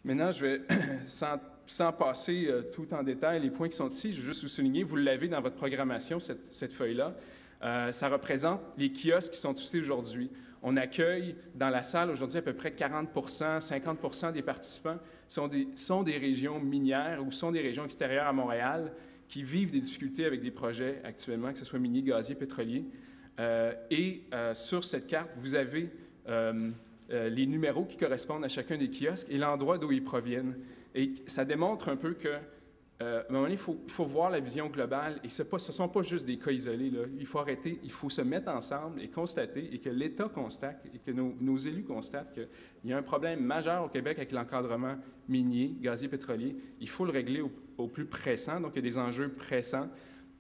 Maintenant, je vais, sans passer tout en détail les points qui sont ici, je vais juste vous souligner, vous l'avez dans votre programmation, cette feuille-là. Ça représente les kiosques qui sont ici aujourd'hui. On accueille dans la salle aujourd'hui à peu près 40 50 des participants sont des régions minières ou sont des régions extérieures à Montréal qui vivent des difficultés avec des projets actuellement, que ce soit minier, gazier, pétrolier. Sur cette carte, vous avez les numéros qui correspondent à chacun des kiosques et l'endroit d'où ils proviennent. Et ça démontre un peu que, à un moment donné, il faut voir la vision globale. Et ce ne sont pas juste des cas isolés, là. Il faut arrêter, il faut se mettre ensemble et constater, et que l'État constate, et que nos élus constatent qu'il y a un problème majeur au Québec avec l'encadrement minier, gazier, pétrolier. Il faut le régler au plus pressant, donc il y a des enjeux pressants,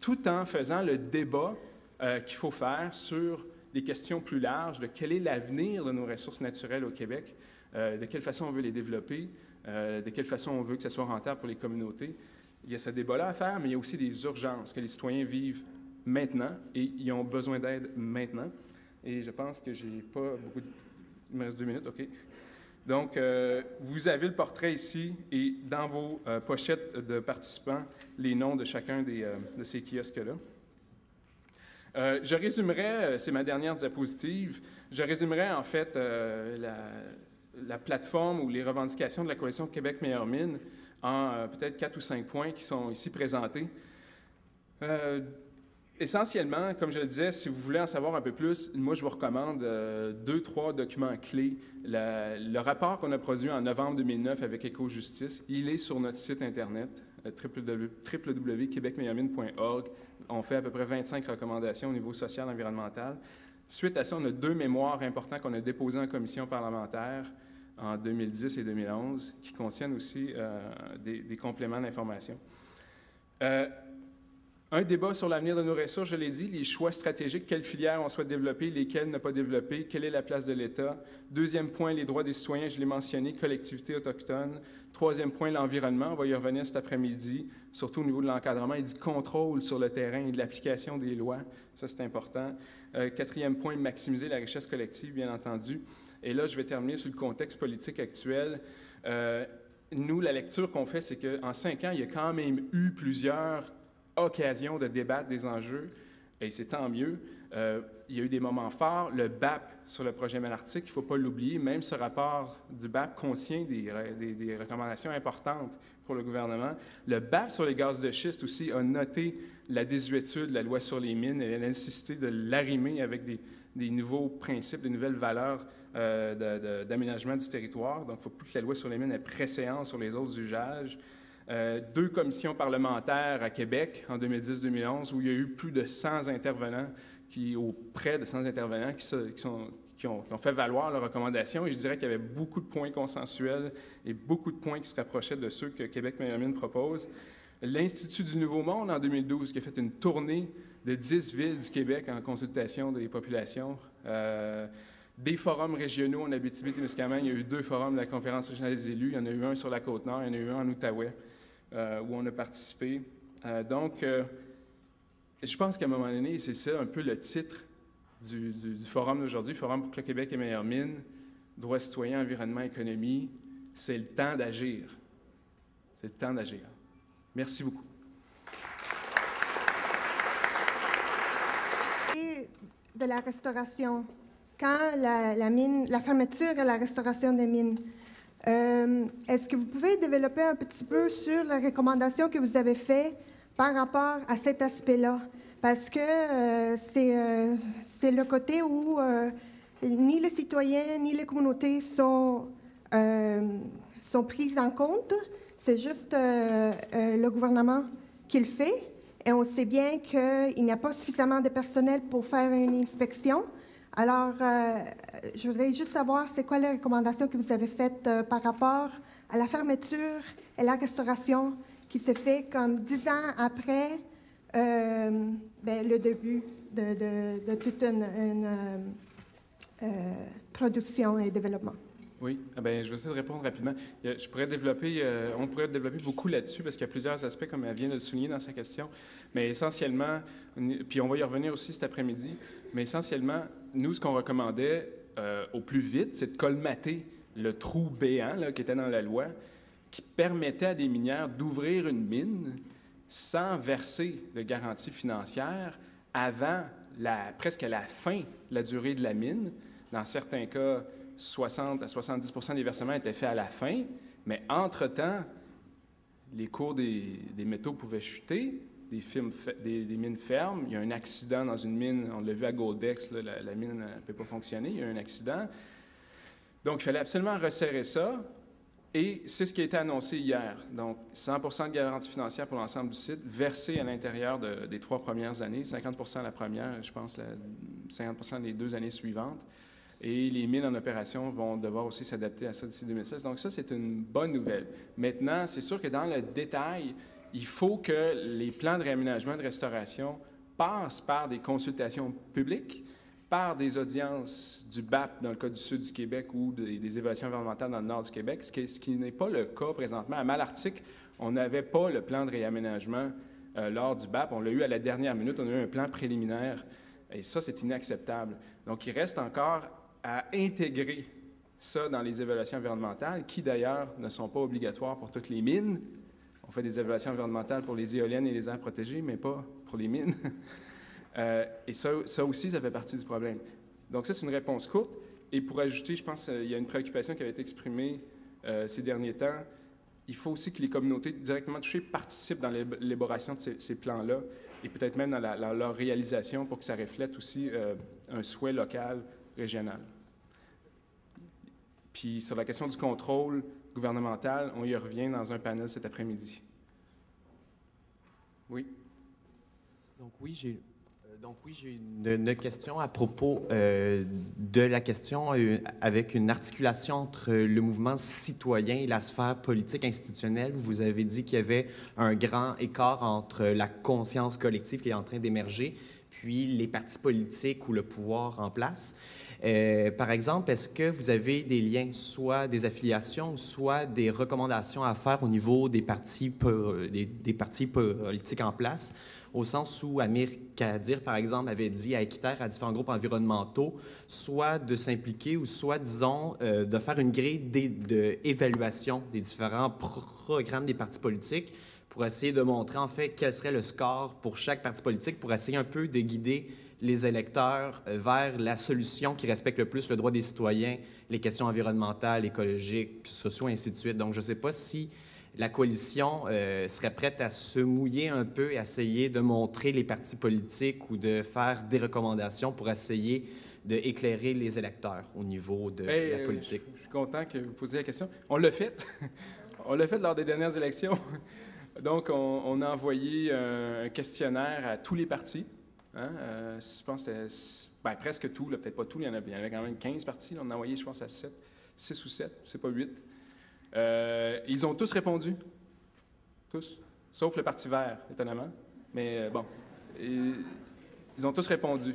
tout en faisant le débat qu'il faut faire sur des questions plus larges de quel est l'avenir de nos ressources naturelles au Québec, de quelle façon on veut les développer, de quelle façon on veut que ce soit rentable pour les communautés. Il y a ce débat-là à faire, mais il y a aussi des urgences que les citoyens vivent maintenant et ils ont besoin d'aide maintenant. Et je pense que j'ai pas beaucoup de... Il me reste 2 minutes, OK. Donc, vous avez le portrait ici et dans vos pochettes de participants, les noms de chacun de ces kiosques-là. Je résumerai, c'est ma dernière diapositive, je résumerai en fait la plateforme ou les revendications de la Coalition Québec Meilleure Mine en peut-être 4 ou 5 points qui sont ici présentés. Essentiellement, comme je le disais, si vous voulez en savoir un peu plus, moi je vous recommande 2-3 documents clés. Le rapport qu'on a produit en novembre 2009 avec Éco-Justice, il est sur notre site Internet, www.québecmeilleuremine.org. On fait à peu près 25 recommandations au niveau social et environnemental. Suite à ça, on a 2 mémoires importants qu'on a déposés en commission parlementaire en 2010 et 2011, qui contiennent aussi des compléments d'information. Un débat sur l'avenir de nos ressources, je l'ai dit, les choix stratégiques, quelles filières on souhaite développer, lesquelles ne pas développer, quelle est la place de l'État. 2e point, les droits des citoyens, je l'ai mentionné, collectivités autochtones. 3e point, l'environnement, on va y revenir cet après-midi, surtout au niveau de l'encadrement et du contrôle sur le terrain et de l'application des lois, ça c'est important. 4e point, maximiser la richesse collective, bien entendu. Et là, je vais terminer sur le contexte politique actuel. Nous, la lecture qu'on fait, c'est qu'en 5 ans, il y a quand même eu plusieurs occasion de débattre des enjeux, et c'est tant mieux. Il y a eu des moments forts. Le BAP sur le projet Malartic, il ne faut pas l'oublier, même ce rapport du BAP contient des recommandations importantes pour le gouvernement. Le BAP sur les gaz de schiste aussi a noté la désuétude de la loi sur les mines et la nécessité de l'arrimer avec des nouveaux principes, des nouvelles valeurs d'aménagement du territoire. Donc, il ne faut plus que la loi sur les mines ait préséance sur les autres usages. 2 commissions parlementaires à Québec en 2010-2011 où il y a eu plus de 100 intervenants, près de 100 intervenants qui ont fait valoir leurs recommandations. Et je dirais qu'il y avait beaucoup de points consensuels et beaucoup de points qui se rapprochaient de ceux que Québec Meilleure Mine propose. L'Institut du Nouveau Monde en 2012 qui a fait une tournée de 10 villes du Québec en consultation des populations. Des forums régionaux en Abitibi-Témiscamingue. Il y a eu 2 forums de la Conférence régionale des élus. Il y en a eu un sur la Côte-Nord, il y en a eu un en Outaouais, où on a participé. Je pense qu'à un moment donné, c'est ça un peu le titre du forum d'aujourd'hui, Forum pour que le Québec ait meilleure mine, droits citoyens, environnement, économie. C'est le temps d'agir. C'est le temps d'agir. Merci beaucoup. Et de la restauration. Quand la fermeture et la restauration des mines, est-ce que vous pouvez développer un petit peu sur les recommandations que vous avez faites par rapport à cet aspect-là? Parce que c'est le côté où ni les citoyens ni les communautés sont prises en compte. C'est juste le gouvernement qui le fait. Et on sait bien qu'il n'y a pas suffisamment de personnel pour faire une inspection. Alors, je voudrais juste savoir, c'est quoi les recommandations que vous avez faites par rapport à la fermeture et la restauration qui s'est fait comme 10 ans après le début de toute une production et développement. Oui, je vais essayer de répondre rapidement. On pourrait développer beaucoup là-dessus parce qu'il y a plusieurs aspects, comme elle vient de le souligner dans sa question. Mais essentiellement, puis on va y revenir aussi cet après-midi, mais essentiellement, nous, ce qu'on recommandait au plus vite, c'est de colmater le trou béant là, qui était dans la loi, qui permettait à des minières d'ouvrir une mine sans verser de garantie financière avant presque la fin de la durée de la mine. Dans certains cas, 60 à 70 des versements étaient faits à la fin, mais entre-temps, les cours des métaux pouvaient chuter, des mines ferment, il y a un accident dans une mine, on l'a vu à Goldex, là, la mine ne peut pas fonctionner, il y a un accident. Donc, il fallait absolument resserrer ça, et c'est ce qui a été annoncé hier. Donc, 100 de garantie financière pour l'ensemble du site, versée à l'intérieur des 3 premières années, 50 la première, je pense 50 les 2 années suivantes. Et les mines en opération vont devoir aussi s'adapter à ça d'ici 2016. Donc ça, c'est une bonne nouvelle. Maintenant, c'est sûr que dans le détail, il faut que les plans de réaménagement et de restauration passent par des consultations publiques, par des audiences du BAP dans le cas du sud du Québec ou des évaluations environnementales dans le nord du Québec, ce qui n'est pas le cas présentement. À Malartic, on n'avait pas le plan de réaménagement lors du BAP. On l'a eu à la dernière minute, on a eu un plan préliminaire. Et ça, c'est inacceptable. Donc, il reste encore à intégrer ça dans les évaluations environnementales, qui d'ailleurs ne sont pas obligatoires pour toutes les mines. On fait des évaluations environnementales pour les éoliennes et les aires protégées, mais pas pour les mines. Et ça aussi, ça fait partie du problème. Donc ça, c'est une réponse courte. Et pour ajouter, je pense qu'il y a une préoccupation qui avait été exprimée ces derniers temps. Il faut aussi que les communautés directement touchées participent dans l'élaboration de ces plans-là et peut-être même dans leur réalisation pour que ça reflète aussi un souhait local, régional. Puis sur la question du contrôle gouvernemental, on y revient dans un panel cet après-midi. Oui? Donc oui, j'ai une question à propos de la question avec une articulation entre le mouvement citoyen et la sphère politique institutionnelle. Vous avez dit qu'il y avait un grand écart entre la conscience collective qui est en train d'émerger, puis les partis politiques ou le pouvoir en place. Par exemple, est-ce que vous avez des liens, soit des affiliations, soit des recommandations à faire au niveau des partis politiques en place, au sens où Amir Kadir, par exemple, avait dit à Équiterre, à différents groupes environnementaux, soit de s'impliquer ou soit, disons, de faire une grille d'évaluation des différents programmes des partis politiques pour essayer de montrer, en fait, quel serait le score pour chaque parti politique, pour essayer un peu de guider les électeurs vers la solution qui respecte le plus le droit des citoyens, les questions environnementales, écologiques, sociaux, et ainsi de suite. Donc, je ne sais pas si la coalition serait prête à se mouiller un peu et essayer de montrer les partis politiques ou de faire des recommandations pour essayer d'éclairer les électeurs au niveau de la politique. Je suis content que vous posiez la question. On l'a fait. On l'a fait lors des dernières élections. Donc, on a envoyé un questionnaire à tous les partis. Hein? Je pense que c'était presque tout, peut-être pas tout, il y en avait quand même 15 partis. Là, on a envoyé, je pense, à 6 ou 7, c'est pas 8. Ils ont tous répondu. Tous. Sauf le Parti vert, étonnamment. Mais bon, ils ont tous répondu.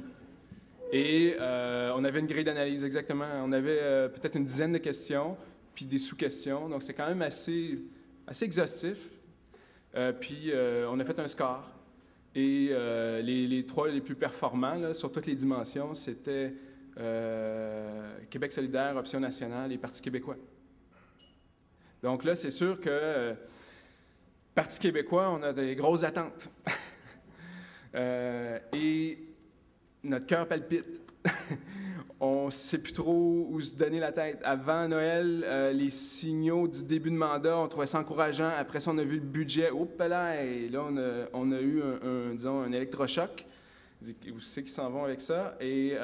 Et on avait une grille d'analyse, exactement. On avait peut-être une dizaine de questions, puis des sous-questions. Donc, c'est quand même assez exhaustif. Puis, on a fait un score. Et les 3 les plus performants, là, sur toutes les dimensions, c'était Québec solidaire, Option nationale et Parti québécois. Donc là, c'est sûr que Parti québécois, on a des grosses attentes. Et notre cœur palpite. On ne sait plus trop où se donner la tête. Avant Noël, les signaux du début de mandat, on trouvait ça encourageant. Après ça, on a vu le budget. Oups là, et là, on a eu un électrochoc. Où c'est qu'ils s'en vont avec ça? Et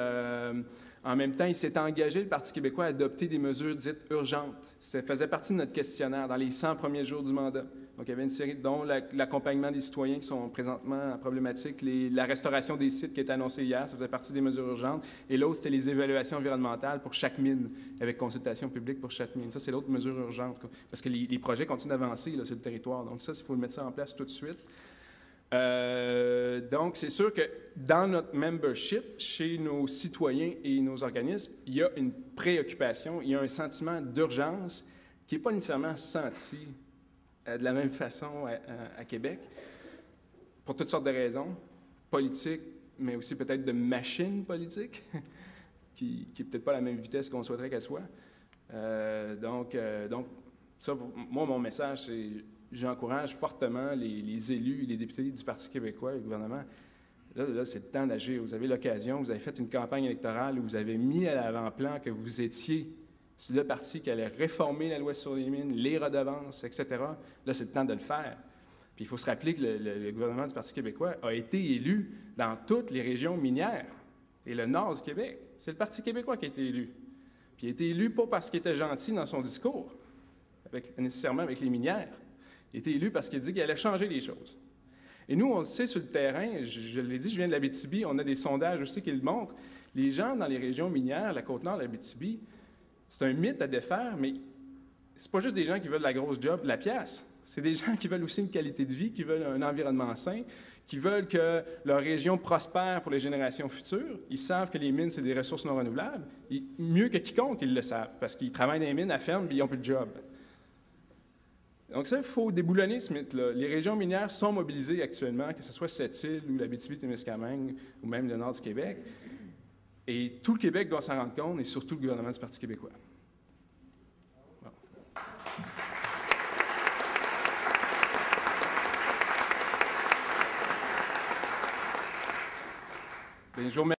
en même temps, il s'est engagé, le Parti québécois, à adopter des mesures dites urgentes. Ça faisait partie de notre questionnaire dans les 100 premiers jours du mandat. Donc, il y avait une série, dont l'accompagnement des citoyens qui sont présentement problématiques, la restauration des sites qui a été annoncée hier, ça faisait partie des mesures urgentes. Et l'autre, c'était les évaluations environnementales pour chaque mine, avec consultation publique pour chaque mine. Ça, c'est l'autre mesure urgente, parce que les projets continuent d'avancer là, sur le territoire. Donc ça, il faut mettre ça en place tout de suite. Donc, c'est sûr que dans notre membership, chez nos citoyens et nos organismes, il y a une préoccupation, il y a un sentiment d'urgence qui n'est pas nécessairement senti de la même façon à Québec, pour toutes sortes de raisons, politiques, mais aussi peut-être de machines politiques, qui n'est peut-être pas à la même vitesse qu'on souhaiterait qu'elle soit. Donc, ça, moi, mon message, c'est j'encourage fortement les élus, les députés du Parti québécois et le gouvernement. Là, c'est le temps d'agir. Vous avez l'occasion, vous avez fait une campagne électorale où vous avez mis à l'avant-plan que vous étiez le parti qui allait réformer la loi sur les mines, les redevances, etc. Là, c'est le temps de le faire. Puis il faut se rappeler que le gouvernement du Parti québécois a été élu dans toutes les régions minières et le nord du Québec. C'est le Parti québécois qui a été élu. Puis il a été élu pas parce qu'il était gentil dans son discours, nécessairement avec les minières. Il a été élu parce qu'il dit qu'il allait changer les choses. Et nous, on le sait sur le terrain, je l'ai dit, je viens de l'Abitibi, on a des sondages aussi qui le montrent. Les gens dans les régions minières, la Côte-Nord, l'Abitibi, c'est un mythe à défaire, mais c'est pas juste des gens qui veulent la grosse job, la pièce. C'est des gens qui veulent aussi une qualité de vie, qui veulent un environnement sain, qui veulent que leur région prospère pour les générations futures. Ils savent que les mines, c'est des ressources non renouvelables. Mieux que quiconque, ils le savent, parce qu'ils travaillent dans les mines à ferme et ils n'ont plus de job. Donc ça, il faut déboulonner ce mythe-là. Les régions minières sont mobilisées actuellement, que ce soit Sept-Îles ou l'Abitibi-Témiscamingue ou même le nord du Québec. Et tout le Québec doit s'en rendre compte, et surtout le gouvernement du Parti québécois. Bon. Bien, je vous remercie.